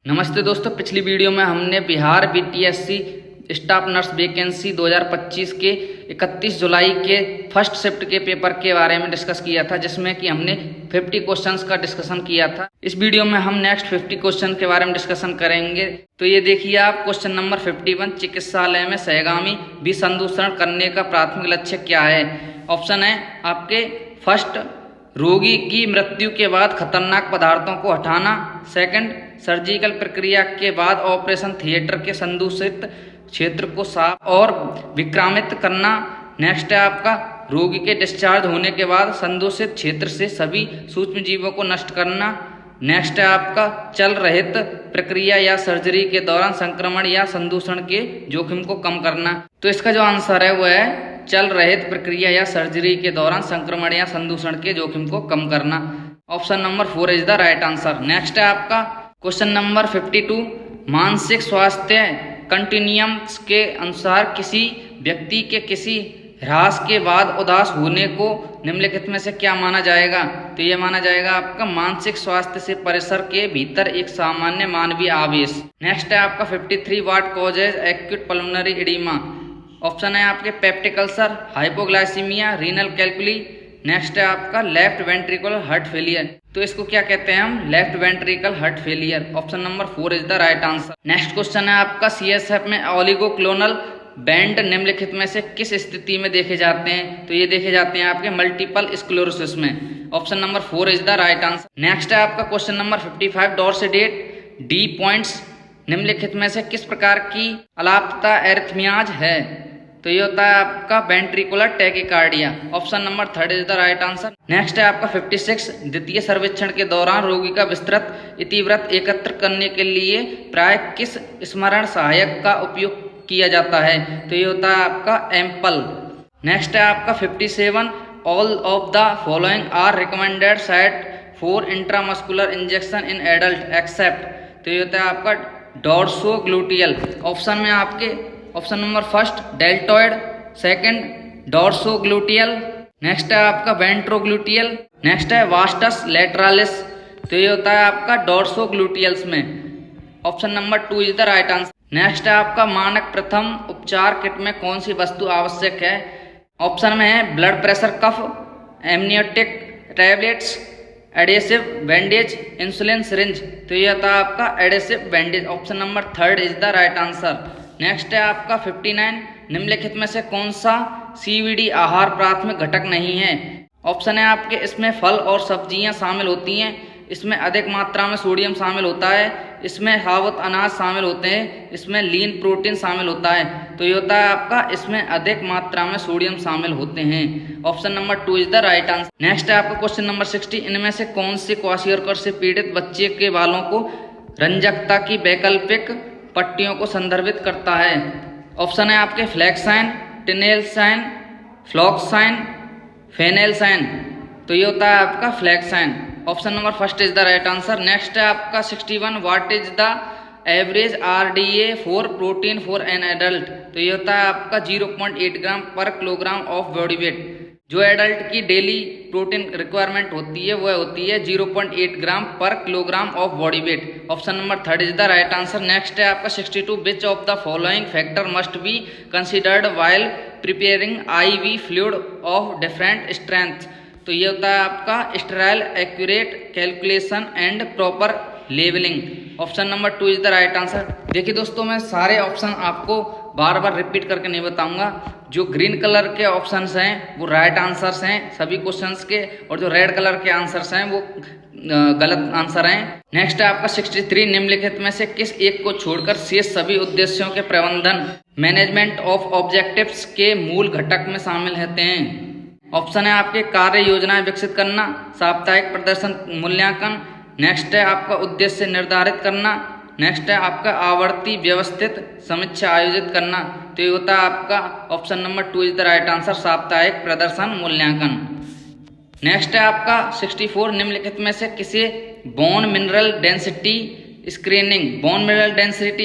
नमस्ते दोस्तों, पिछली वीडियो में हमने Bihar BTSC staff nurse vacancy 2025 के 31 जुलाई के फर्स्ट शिफ्ट के पेपर के बारे में डिस्कस किया था, जिसमें कि हमने 50 क्वेश्चंस का डिस्कशन किया था। इस वीडियो में हम नेक्स्ट 50 क्वेश्चन के बारे में डिस्कशन करेंगे। तो ये देखिए आप, क्वेश्चन नंबर 51, चिकित्सालय में सहगामी विसंदूषण करने का प्राथमिक लक्ष्य क्या है। ऑप्शन है आपके फर्स्ट, रोगी की मृत्यु के बाद खतरनाक पदार्थों को हटाना। सेकंड, सर्जिकल प्रक्रिया के बाद ऑपरेशन थिएटर के संदूषित क्षेत्र को साफ और विक्रामित करना। नेक्स्ट है आपका, रोगी के डिस्चार्ज होने के बाद संदूषित क्षेत्र से सभी सूक्ष्म जीवों को नष्ट करना। नेक्स्ट है आपका, चल रहित प्रक्रिया या सर्जरी के दौरान संक्रमण या संदूषण के जोखिम को कम करना। तो इसका जो आंसर है वो है चल रहित प्रक्रिया या सर्जरी के दौरान संक्रमण या संदूषण के जोखिम को कम करना। Option number 4 is the right answer. Next है आपका क्वेश्चन नंबर 52, मानसिक स्वास्थ्य कंटिन्यूम के अनुसार किसी व्यक्ति के किसी ह्रास के बाद उदास होने को निम्नलिखित में से क्या माना जाएगा। तो ये माना जाएगा आपका मानसिक स्वास्थ्य से परिसर के भीतर एक सामान्य मानवीय आवेश। नेक्स्ट है आपका 53, what causes acute pulmonary oedema. Option है आपके peptic ulcer, hypoglycaemia, renal calculi. Next है आपका लेफ्ट वेंट्रिकुलर हार्ट फेलियर। तो इसको क्या कहते हैं हम, left ventricle heart failure. Option number 4 is the right answer. Next question है आपका, सीएसएफ में ओलिगोक्लोनल बैंड निम्नलिखित में से किस स्थिति में देखे जाते हैं। तो ये देखे जाते हैं आपके मल्टीपल स्क्लेरोसिस में। Option number 4 is the right answer. Next है आपका क्वेश्चन नंबर 55, डॉर्सेडेट डी पॉइंट्स निम्नलिखित में से किस प्रकार की अलापता एरिथमियाज है। तो ये होता है आपका ventricular tachycardia. Option number 3 is the right answer. Next है आपका 56, द्वितीय सर्वेक्षण के दौरान रोगी का विस्तृत इतिवृत्त एकत्र करने के लिए प्राय किस स्मरण सहायक का उपयोग किया जाता है। तो ये होता है आपका एम्पल। नेक्स्ट है आपका 57, all of the following are recommended site for intramuscular injection in adult except. तो ये होता है आपका डॉर्सोग्लूटियल। ऑप्शन में आपके option number first deltoid, second dorsogluteal, next है आपका वेंट्रोग्लूटियल, नेक्स्ट है वास्टस लेटरालिस। तो ये होता है आपका डॉर्सोग्लूटियल्स में। Option number 2 is the right answer. Next है आपका मानक प्रथम उपचार किट में कौन सी वस्तु आवश्यक है। ऑप्शन में है blood pressure cuff, amniotic tablets, adhesive bandage, insulin syringe. तो ये होता है आपका adhesive bandage. Option number 3 is the right answer. Next है आपका 59, निम्नलिखित में से कौन सा सीवीडी आहार प्राथमिक घटक नहीं है। ऑप्शन है आपके इसमें फल और सब्जियां शामिल होती हैं, इसमें अधिक मात्रा में सोडियम शामिल होता है, इसमें साबुत अनाज शामिल होते हैं, इसमें लीन प्रोटीन शामिल होता है। तो ये होता है आपका इसमें अधिक मात्रा में सोडियम शामिल होते हैं। Option number 2 is the right answer. Next है आपका क्वेश्चन नंबर 60, इनमें से कौन से क्वाशियोरकर से पीड़ित बच्चे के बालों को रंजकता की वैकल्पिक पट्टियों को संदर्भित करता है। ऑप्शन है आपके फ्लैक्साइन, टिनेलसाइन, फ्लॉक्साइन, फेनेलसाइन। तो ये होता है आपका फ्लैक्साइन। Option number first is the right answer. Next है आपका 61, what is the average RDA for protein for an adult. तो ये होता है आपका 0.8 gram per kilogram of body weight. जो एडल्ट की डेली प्रोटीन रिक्वायरमेंट होती है वह होती है 0.8 gram per kilogram of body weight. Option number 3 is the right answer. Next है आपका 62, which of the following factor must be considered while preparing IV fluid of different strength. तो ये होता है आपका sterile accurate calculation and proper labelling. Option number 2 is the right answer. देखिए दोस्तों, मैं सारे ऑप्शन आपको बार बार रिपीट करके नहीं बताऊंगा। जो ग्रीन कलर के ऑप्शंस हैं वो राइट आंसर्स हैं सभी क्वेश्चंस के, और जो रेड कलर के आंसर्स हैं वो गलत आंसर हैं। नेक्स्ट है आपका 63, निम्नलिखित में से किस एक को छोड़कर शेष सभी उद्देश्यों के प्रबंधन मैनेजमेंट ऑफ ऑब्जेक्टिव्स के मूल घटक में शामिल रहते हैं। ऑप्शन है आपके कार्य योजनाएं विकसित करना, साप्ताहिक प्रदर्शन मूल्यांकन, नेक्स्ट है आपका उद्देश्य निर्धारित करना, नेक्स्ट है आपका आवर्ती व्यवस्थित समीक्षा आयोजित करना। तो ये होता है आपका option number 2 is the right answer, साप्ताहिक प्रदर्शन मूल्यांकन। नेक्स्ट है आपका 64, निम्नलिखित में से किसे बोन मिनरल डेंसिटी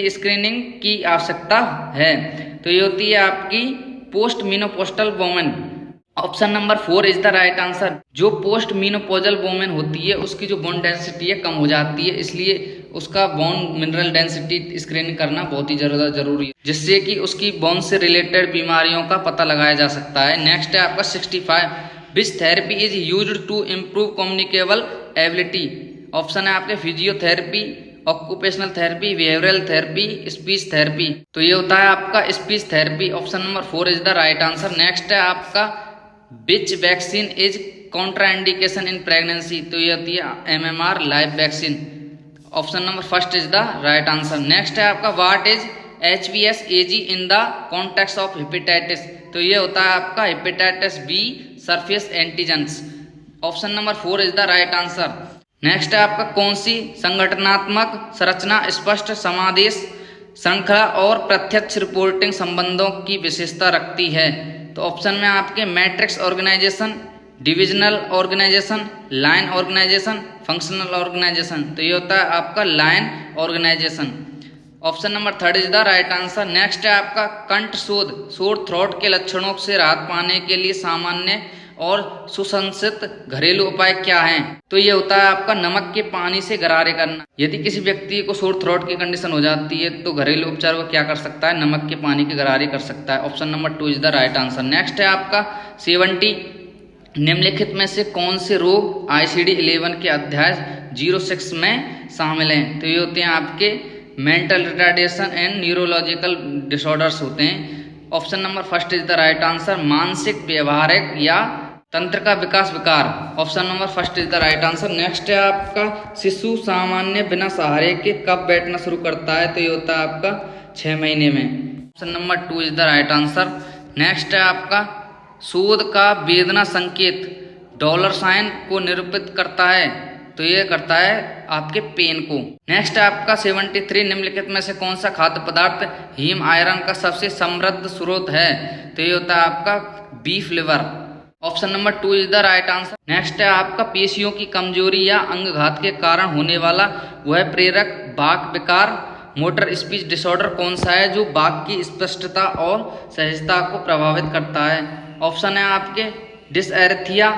स्क्रीनिंग की आवश्यकता है। तो ये होती है आपकी post menopausal women. Option number 4 is the right answer. जो पोस्ट मेनोपॉजल वुमेन होती है उसकी जो बोन डेंसिटी है कम हो जाती है, इसलिए उसका बोन मिनरल डेंसिटी स्क्रीनिंग करना बहुत ही ज़्यादा जरूरी है, जिससे कि उसकी बोन से रिलेटेड बीमारियों का पता लगाया जा सकता है। नेक्स्ट है आपका 65, which therapy is used to improve communicable ability. Option है आपके physiotherapy, occupational therapy, behavioural therapy, speech therapy. तो ये होता है आपका speech therapy. Option number 4 is the right answer. Next है आपका which vaccine is contraindication in pregnancy. तो ये होती है MMR live vaccine. Option number 1 is the right answer. Next है आपका what is HBsAg in the context of hepatitis. तो ये होता है आपका hepatitis B surface antigens. Option number 4 is the right answer. Next है आपका कौन सी संगठनात्मक संरचना स्पष्ट समादेश श्रृंखला और प्रत्यक्ष रिपोर्टिंग संबंधों की विशेषता रखती है। तो ऑप्शन में आपके matrix organisation, divisional organisation, line organisation, functional organisation. तो ये होता है आपका line organisation. Option number 3 is the right answer. Next है आपका कंठ शोध सोर थ्रोट के लक्षणों से राहत पाने के लिए सामान्य और सुसंसित घरेलू उपाय क्या हैं। तो ये होता है आपका नमक के पानी से गरारे करना। यदि किसी व्यक्ति को सोर थ्रोट की कंडीशन हो जाती है तो घरेलू उपचार वो क्या कर सकता है, नमक के पानी के गरारे कर सकता है। Option number 2 is the right answer. Next है आपका 70, निम्नलिखित में से कौन से रोग ICD-11 के अध्याय 06 में शामिल हैं। तो ये होते हैं आपके mental retardation and neurological disorders होते हैं। Option number 1 is the right answer. मानसिक व्यवहारिक या तंत्र का विकास विकार। Option number 1 is the right answer. Next है आपका शिशु सामान्य बिना सहारे के कब बैठना शुरू करता है। तो ये होता है आपका 6 महीने में। Option number 2 is the right answer. Next है आपका शोध का वेदना संकेत डॉलर साइन को निरूपित करता है। तो ये करता है आपके पेन को। नेक्स्ट है आपका 73, निम्नलिखित में से कौन सा खाद्य पदार्थ हीम आयरन का सबसे समृद्ध स्रोत है। तो ये होता है आपका beef liver. Option number 2 is the right answer. Next है आपका पेशियों की कमजोरी या अंगघात के कारण होने वाला वह प्रेरक वाक विकार मोटर स्पीच डिसऑर्डर कौन सा है जो वाक की स्पष्टता और सहजता को प्रभावित करता है। ऑप्शन है आपके डिसएरिथिया,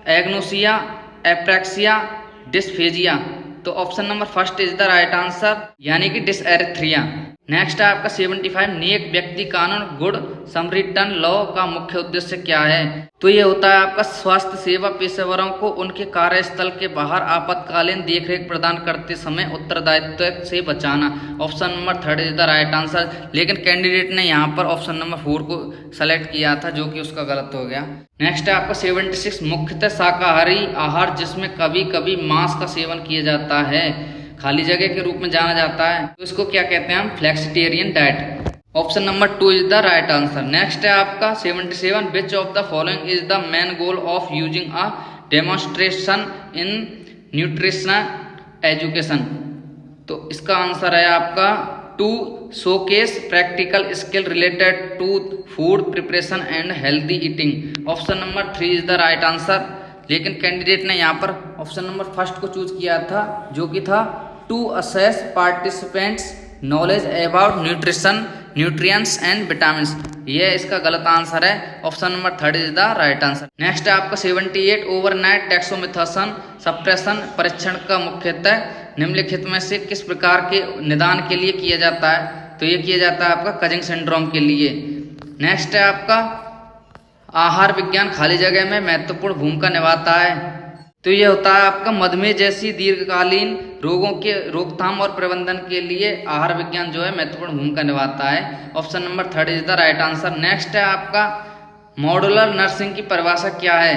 एग्नोसिया, एप्रेक्सिया, डिस्फेजिया। तो option number 1 is the right answer, यानी कि डिसएरिथ्रिया। नेक्स्ट है आपका 75, नेक व्यक्ति कानून गुड समरिटन लॉ का मुख्य उद्देश्य क्या है। तो ये होता है आपका स्वास्थ्य सेवा पेशेवरों को उनके कार्यस्थल के बाहर आपातकालीन देखरेख प्रदान करते समय उत्तरदायित्व से बचाना। Option number 3 is the right answer. लेकिन कैंडिडेट ने यहाँ पर ऑप्शन नंबर 4 को सेलेक्ट किया था, जो कि उसका गलत हो गया। नेक्स्ट है आपका 76, मुख्यतः शाकाहारी आहार जिसमें कभी कभी मांस का सेवन किया जाता है खाली जगह के रूप में जाना जाता है, तो इसको क्या कहते हैं हम, flexitarian diet. Option number 2 is the right answer. Next है आपका 77, which of the following is the main goal of using a demonstration in nutritional education. तो इसका आंसर है आपका to showcase practical skill related to food preparation and healthy eating. Option number 3 is the right answer. लेकिन candidate ने यहाँ पर option number 1 को choose किया था, जो कि था to assess participants knowledge about nutrition nutrients and vitamins. ये इसका गलत आंसर है। Option number 3 is the right answer. Next है आपका 78, ओवरनाइट डेक्सोमेथासोन सप्रेशन परीक्षण का मुख्यतः निम्नलिखित में से किस प्रकार के निदान के लिए किया जाता है। तो ये किया जाता है आपका कजिंग सिंड्रोम के लिए। नेक्स्ट है आपका आहार विज्ञान खाली जगह में महत्वपूर्ण भूमिका निभाता है। तो ये होता है आपका मधुमेह जैसी दीर्घकालीन रोगों के रोकथाम और प्रबंधन के लिए आहार विज्ञान जो है महत्वपूर्ण भूमिका निभाता है। Option number 3 is the right answer. Next है आपका मॉड्यूलर नर्सिंग की परिभाषा क्या है।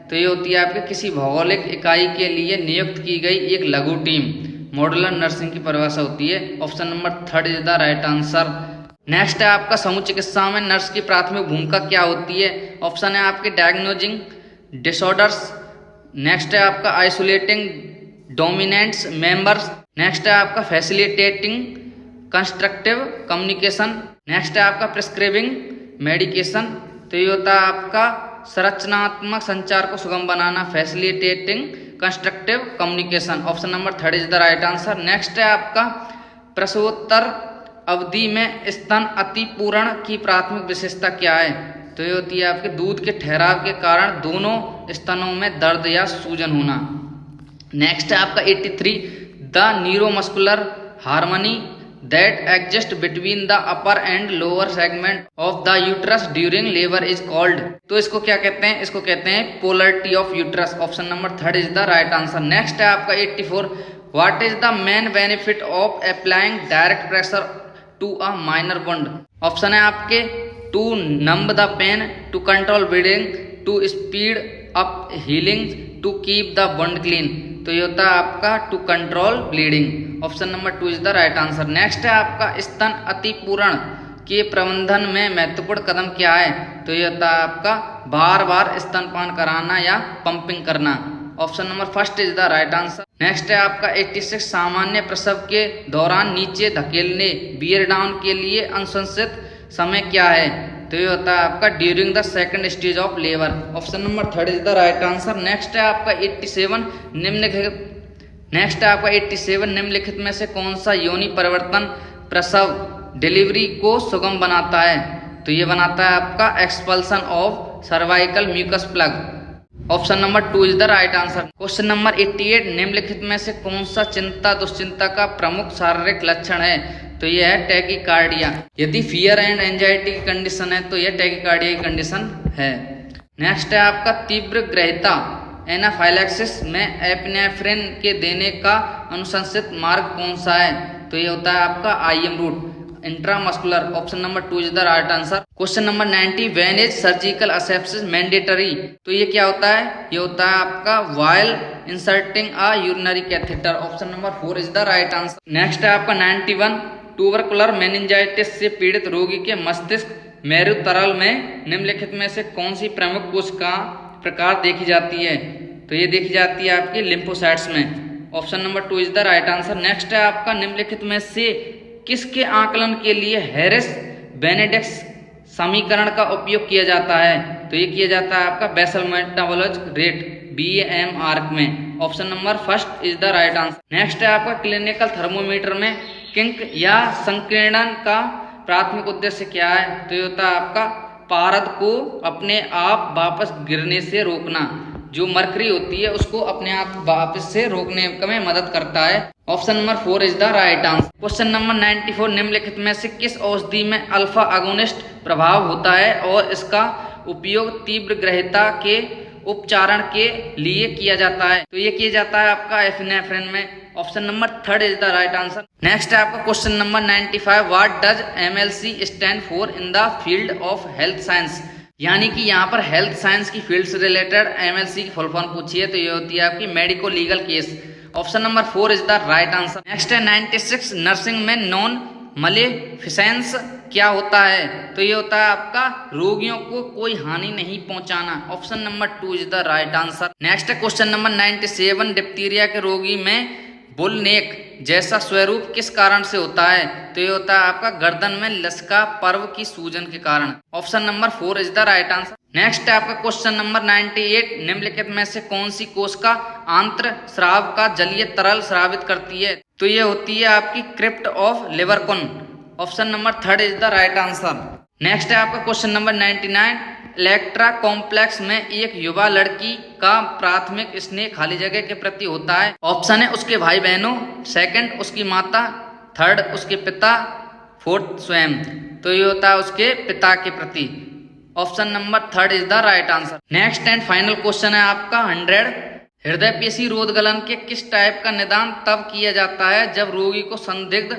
तो ये होती है आपके किसी भौगोलिक इकाई के लिए नियुक्त की गई एक लघु टीम, मॉड्यूलर नर्सिंग की परिभाषा होती है। Option number 3 is the right answer. Next है आपका समूह चिकित्सा में नर्स की प्राथमिक भूमिका क्या होती है। ऑप्शन है आपके डायग्नोजिंग डिसऑर्डर्स। नेक्स्ट है आपका आइसोलेटिंग डोमिनेंट्स मेंबर्स। नेक्स्ट है आपका फैसिलिटेटिंग कंस्ट्रक्टिव कम्युनिकेशन। नेक्स्ट है आपका प्रिस्क्राइबिंग मेडिकेशन। तो ये होता है आपका संरचनात्मक संचार को सुगम बनाना, facilitating constructive communication. Option number 3 is the right answer. Next है आपका प्रसवोत्तर अवधि में स्तन अतिपूरण की प्राथमिक विशेषता क्या है। तो ये होती है आपके दूध के ठहराव के कारण दोनों स्तनों में दर्द या सूजन होना। नेक्स्ट है आपका 83, the neuromuscular harmony that exist between the upper and lower segment of the uterus during labour is called. तो इसको क्या कहते हैं? इसको कहते हैं polarity of uterus. Option number 3 is the right answer. Next है आपका 84, what is the main benefit of applying direct pressure to a minor wound. Option है आपके to numb the pain, to control bleeding, to speed up healing, to keep the wound clean. तो ये होता है आपका to control bleeding. Option number 2 is the right answer. Next है आपका स्तन अतिपूरण के प्रबंधन में महत्वपूर्ण कदम क्या है? तो ये होता है आपका बार बार स्तनपान कराना या पंपिंग करना। Option number 1 is the right answer. Next है आपका 86, सामान्य प्रसव के दौरान नीचे धकेलने बियर डाउन के लिए अनुशंसित समय क्या है? तो ये होता है आपका during the second stage of labour. Option number 3 is the right answer. Next है आपका 87, निम्नलिखित में से कौन सा योनि परिवर्तन प्रसव डिलीवरी को सुगम बनाता है? तो ये बनाता है आपका expulsion of cervical mucus plug. Option number 2 is the right answer. Question number 88, निम्नलिखित में से कौन सा चिंता दुश्चिंता का प्रमुख शारीरिक लक्षण है? तो यह है टैकीकार्डिया। यदि फियर एंड एंजाइटी की कंडीशन है तो यह टैकीकार्डिया की कंडीशन है। नेक्स्ट है आपका तीव्र ग्रहिता एनाफाइलैक्सिस में एपिनेफ्रिन के देने का अनुशंसित मार्ग कौन सा है? तो ये होता है आपका IM route intramuscular. Option number 2 is the right answer. Question number 90, when is surgical asepsis mandatory? तो ये क्या होता है? ये होता है आपका while inserting a urinary catheter. Option number 4 is the right answer. Next है आपका 91, ट्यूबरकुलर मेनिंजाइटिस से पीड़ित रोगी के मस्तिष्क मेरुतरल में निम्नलिखित में से कौन सी प्रमुख कोशिका प्रकार देखी जाती है? तो ये देखी जाती है आपकी लिम्फोसाइट्स में। Option number 2 is the right answer. Next है आपका निम्नलिखित में से किसके आकलन के लिए हैरिस बेनेडिक्ट समीकरण का उपयोग किया जाता है? तो ये किया जाता है आपका बेसल मेटाबॉलिक रेट BAMR में। Option number 1 is the right answer. Next है आपका क्लिनिकल थर्मोमीटर में किंक या संकीर्णन का प्राथमिक उद्देश्य क्या है? तो ये होता है आपका पारद को अपने आप वापस गिरने से रोकना। जो मरकरी होती है उसको अपने आप वापस से रोकने में मदद करता है। Option number 4 is the right answer. Question number 94, निम्नलिखित में से किस औषधि में अल्फा अगोनिस्ट प्रभाव होता है और इसका उपयोग तीव्र ग्रहिता के उपचारण के लिए किया जाता है? तो ये किया जाता है आपका एपिनेफ्रिन में। Option number 3 is the right answer. Next है आपका question number 95, what does MLC stand for in the field of health science? यानी कि यहाँ पर हेल्थ साइंस की फील्ड से रिलेटेड MLC की फुल फॉर्म पूछी है। तो ये होती है आपकी medico legal case. Option number 4 is the right answer. Next है 96, नर्सिंग में नॉन मलेफिसेंस क्या होता है? तो ये होता है आपका रोगियों को कोई हानि नहीं पहुंचाना। Option number 2 is the right answer. Next है क्वेश्चन नंबर 97, डिप्थीरिया के रोगी में बुलनेक जैसा स्वरूप किस कारण से होता है? तो ये होता है आपका गर्दन में लसका पर्व की सूजन के कारण। Option number 4 is the right answer. Next है आपका क्वेश्चन नंबर 98, निम्नलिखित में से कौन सी कोशिका आंत्र स्राव का जलीय तरल स्रावित करती है? तो ये होती है आपकी crypt of Lieberkuhn. Option number 3 is the right answer. Next है आपका क्वेश्चन नंबर 99, इलेक्ट्रा कॉम्प्लेक्स में एक युवा लड़की का प्राथमिक स्नेह खाली जगह के प्रति होता है? ऑप्शन है उसके भाई बहनों, सेकंड उसकी माता, थर्ड उसके पिता, फोर्थ स्वयं। तो ये होता है उसके पिता के प्रति। Option number 3 is the right answer. Next and final question है आपका 100, हृदय पेशी रोधगलन के किस टाइप का निदान तब किया जाता है जब रोगी को संदिग्ध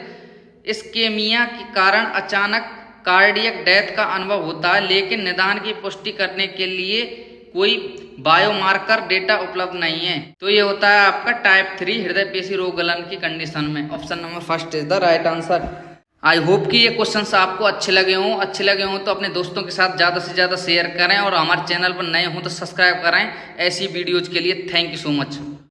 इस्केमिया के कारण अचानक कार्डियक डेथ का अनुभव होता है लेकिन निदान की पुष्टि करने के लिए कोई बायोमार्कर डेटा उपलब्ध नहीं है? तो ये होता है आपका टाइप 3 हृदय पेशी रोगगलन की कंडीशन में। Option number 1 is the right answer. I hope कि ये क्वेश्चंस आपको अच्छे लगे हों तो अपने दोस्तों के साथ ज़्यादा से ज़्यादा शेयर करें और हमारे चैनल पर नए हों तो सब्सक्राइब करें ऐसी वीडियोज़ के लिए। Thank you so much.